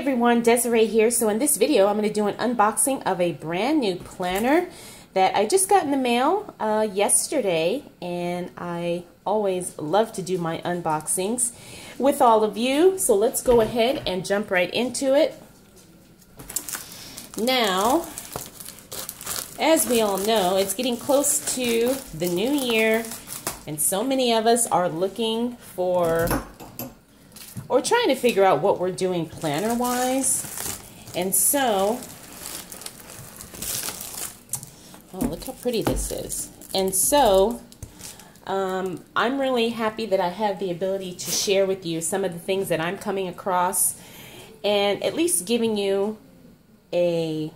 everyone, Desiree here. So in this video, I'm going to do an unboxing of a brand new planner that I just got in the mail yesterday, and I always love to do my unboxings with all of you. So let's go ahead and jump right into it. Now, as we all know, it's getting close to the new year, and so many of us are looking for or trying to figure out what we're doing planner-wise. And so, oh, look how pretty this is. And so, I'm really happy that I have the ability to share with you some of the things that I'm coming across, and at least giving you a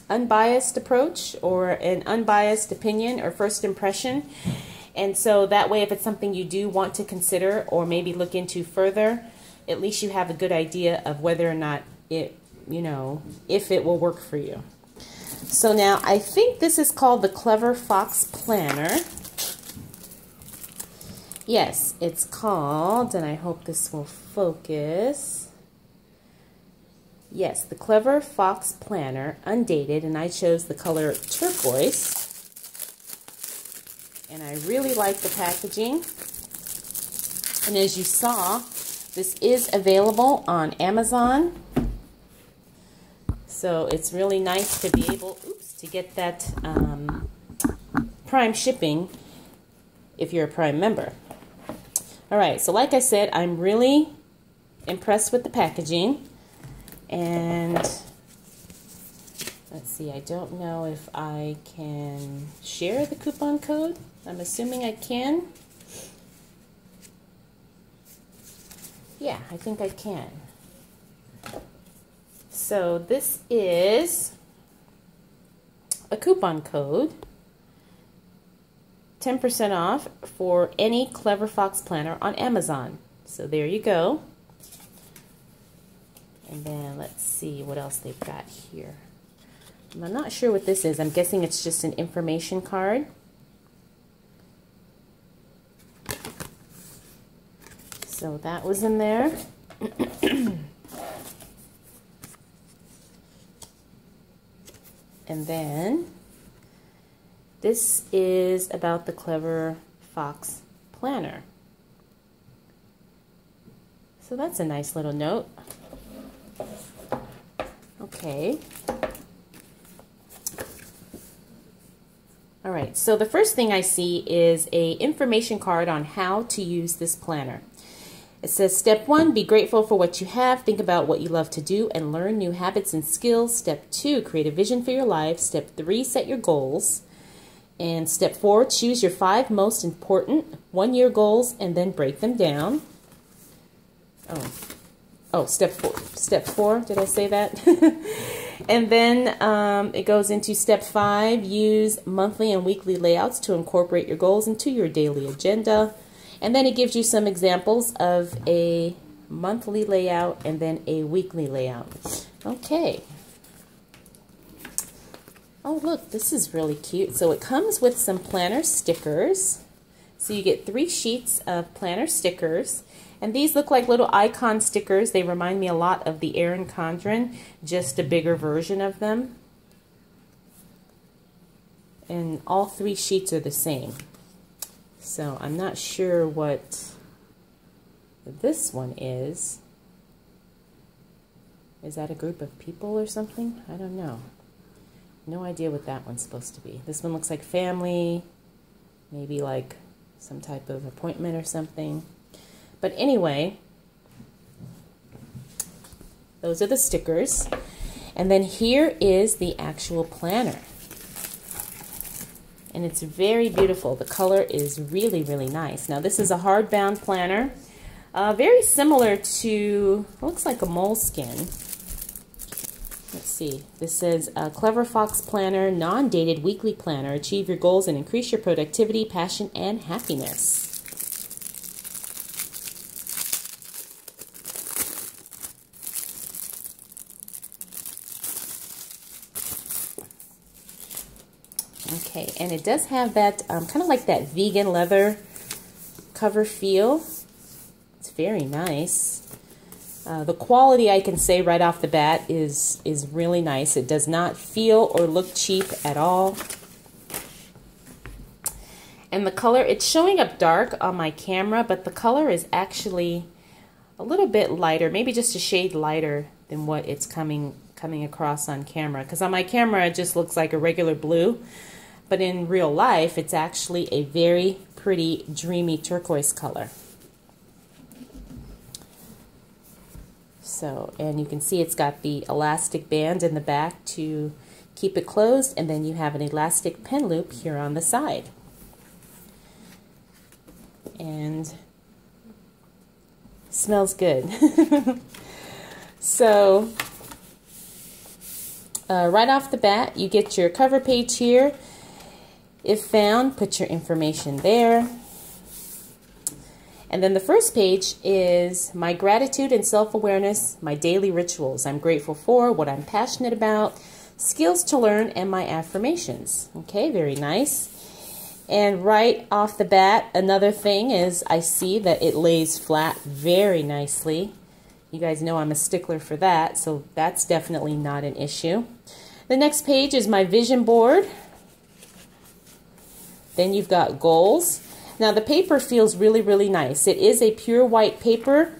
unbiased approach or an unbiased opinion or first impression. And so that way, if it's something you do want to consider or maybe look into further, at least you have a good idea of whether or not it, if it will work for you. So now I think this is called the Clever Fox Planner. Yes, it's called, and I hope this will focus. Yes, the Clever Fox Planner, undated, and I chose the color turquoise. And I really like the packaging. And as you saw, this is available on Amazon. So it's really nice to be able, to get that Prime shipping if you're a Prime member. All right, so like I said, I'm really impressed with the packaging. And let's see, I don't know if I can share the coupon code. I'm assuming I can. Yeah, I think I can. So this is a coupon code, 10% off for any Clever Fox planner on Amazon. So there you go. And then let's see what else they've got here. I'm not sure what this is. I'm guessing it's just an information card. So that was in there. And then this is about the Clever Fox Planner. So that's a nice little note. Okay. All right, so the first thing I see is an information card on how to use this planner. It says, step 1, be grateful for what you have. Think about what you love to do and learn new habits and skills. Step 2, create a vision for your life. Step 3, set your goals. And step 4, choose your 5 most important one-year goals and then break them down. Oh, step 4. Step 4, did I say that? And then it goes into step 5, use monthly and weekly layouts to incorporate your goals into your daily agenda. And then it gives you some examples of a monthly layout and then a weekly layout. Okay. Oh, look, this is really cute. So it comes with some planner stickers. So you get 3 sheets of planner stickers. And these look like little icon stickers. They remind me a lot of the Erin Condren, just a bigger version of them. And all 3 sheets are the same. So I'm not sure what this one is. Is that a group of people or something? I don't know. No idea what that one's supposed to be. This one looks like family, maybe like some type of appointment or something. But anyway, those are the stickers. And then here is the actual planner. And it's very beautiful. The color is really, really nice. Now this is a hardbound planner. Very similar to, looks like a moleskin. Let's see. This says Clever Fox Planner, non-dated weekly planner. Achieve your goals and increase your productivity, passion, and happiness. Okay, and it does have that kind of like that vegan leather cover feel. It's very nice. The quality, I can say right off the bat, is really nice. It does not feel or look cheap at all. And the color, it's showing up dark on my camera, but the color is actually a little bit lighter, maybe just a shade lighter than what it's coming across on camera. Because on my camera, it just looks like a regular blue. But in real life, it's actually a very pretty, dreamy turquoise color. So, and you can see it's got the elastic band in the back to keep it closed, and then you have an elastic pen loop here on the side. And smells good. So, right off the bat, you get your cover page here. If found, put your information there. And then the first page is my gratitude and self-awareness, my daily rituals. I'm grateful for, what I'm passionate about, skills to learn, and my affirmations. Okay, very nice. And right off the bat, another thing is I see that it lays flat very nicely. You guys know I'm a stickler for that, so that's definitely not an issue. The next page is my vision board. Then you've got goals. Now the paper feels really, really nice. It is a pure white paper.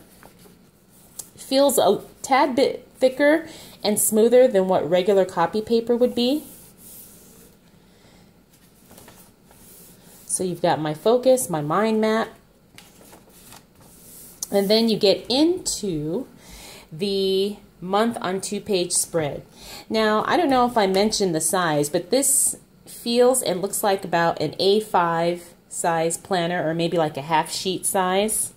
Feels a tad bit thicker and smoother than what regular copy paper would be. So you've got my focus, my mind map. And then you get into the month on 2-page spread. Now, I don't know if I mentioned the size, but this feels and looks like about an A5 size planner, or maybe like a half sheet size.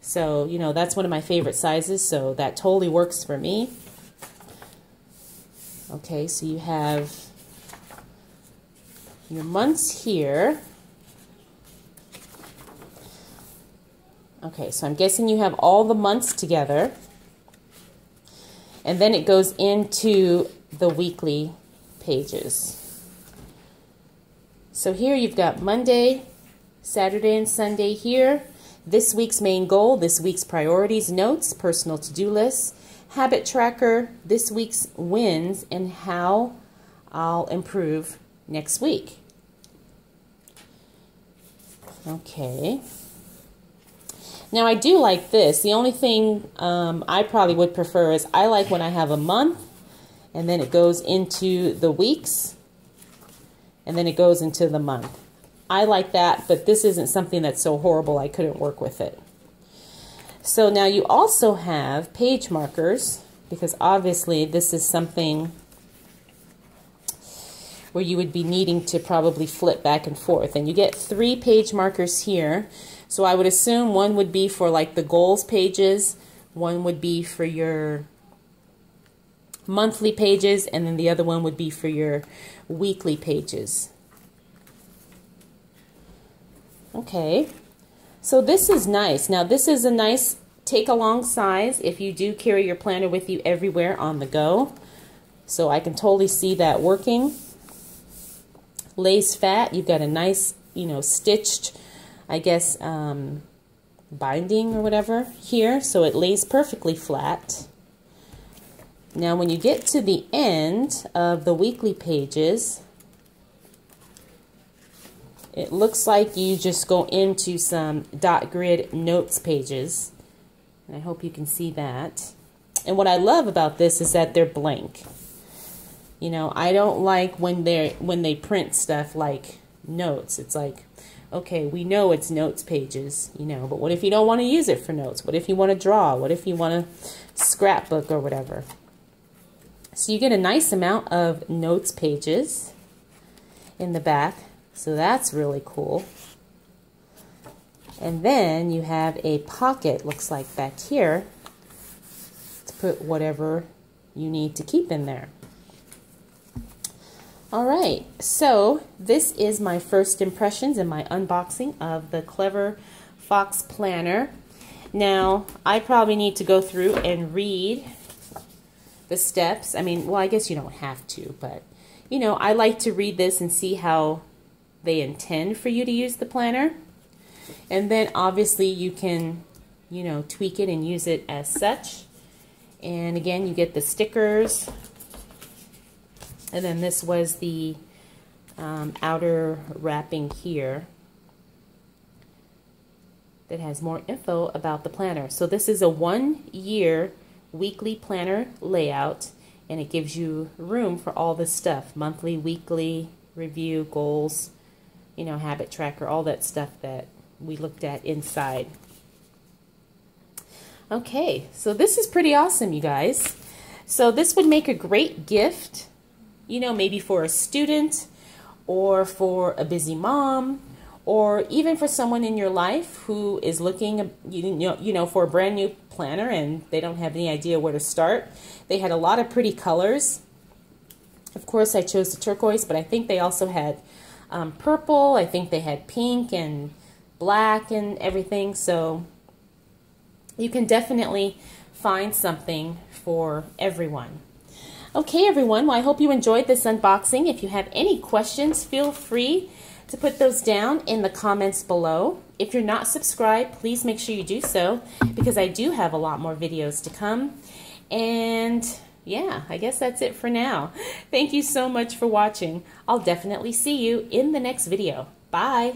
So, you know, that's one of my favorite sizes, so that totally works for me. Okay, so you have your months here. Okay, so I'm guessing you have all the months together. And then it goes into the weekly pages. So here you've got Monday, Saturday, and Sunday here. This week's main goal, this week's priorities, notes, personal to-do lists, habit tracker, this week's wins, and how I'll improve next week. Okay. Now I do like this. The only thing I probably would prefer is I like when I have a month and then it goes into the weeks and then it goes into the month. I like that, but this isn't something that's so horrible I couldn't work with it. So now you also have page markers, because obviously this is something where you would be needing to probably flip back and forth. And you get 3 page markers here. So I would assume one would be for like the goals pages, one would be for your monthly pages, and then the other one would be for your weekly pages. Okay, so this is nice. Now this is a nice take-along size if you do carry your planner with you everywhere on the go. So I can totally see that working. Lace fat, you've got a nice, you know, stitched, I guess, binding or whatever here. So it lays perfectly flat. Now when you get to the end of the weekly pages, it looks like you just go into some dot grid notes pages. And I hope you can see that. And what I love about this is that they're blank. You know, I don't like when they print stuff like notes. It's like, okay, we know it's notes pages, you know, but what if you don't want to use it for notes? What if you want to draw? What if you want to scrapbook or whatever? So you get a nice amount of notes pages in the back. So that's really cool. And then you have a pocket, looks like back here, to put whatever you need to keep in there. All right, so this is my first impressions and my unboxing of the Clever Fox Planner. Now, I probably need to go through and read the steps. I mean, well, I guess you don't have to, but, you know, I like to read this and see how they intend for you to use the planner. And then obviously you can you know, tweak it and use it as such. And again, you get the stickers. And then this was the outer wrapping here that has more info about the planner. So this is a 1-year weekly planner layout, and it gives you room for all this stuff: monthly, weekly, review, goals, you know, habit tracker, all that stuff that we looked at inside. Okay, so this is pretty awesome, you guys. So this would make a great gift, you know, maybe for a student or for a busy mom, or even for someone in your life who is looking, you know, for a brand new planner and they don't have any idea where to start. They had a lot of pretty colors. Of course, I chose the turquoise, but I think they also had purple. I think they had pink and black and everything. So you can definitely find something for everyone. Okay, everyone. Well, I hope you enjoyed this unboxing. If you have any questions, feel free to put those down in the comments below. If you're not subscribed, please make sure you do so, because I do have a lot more videos to come. And yeah, I guess that's it for now. Thank you so much for watching. I'll definitely see you in the next video. Bye.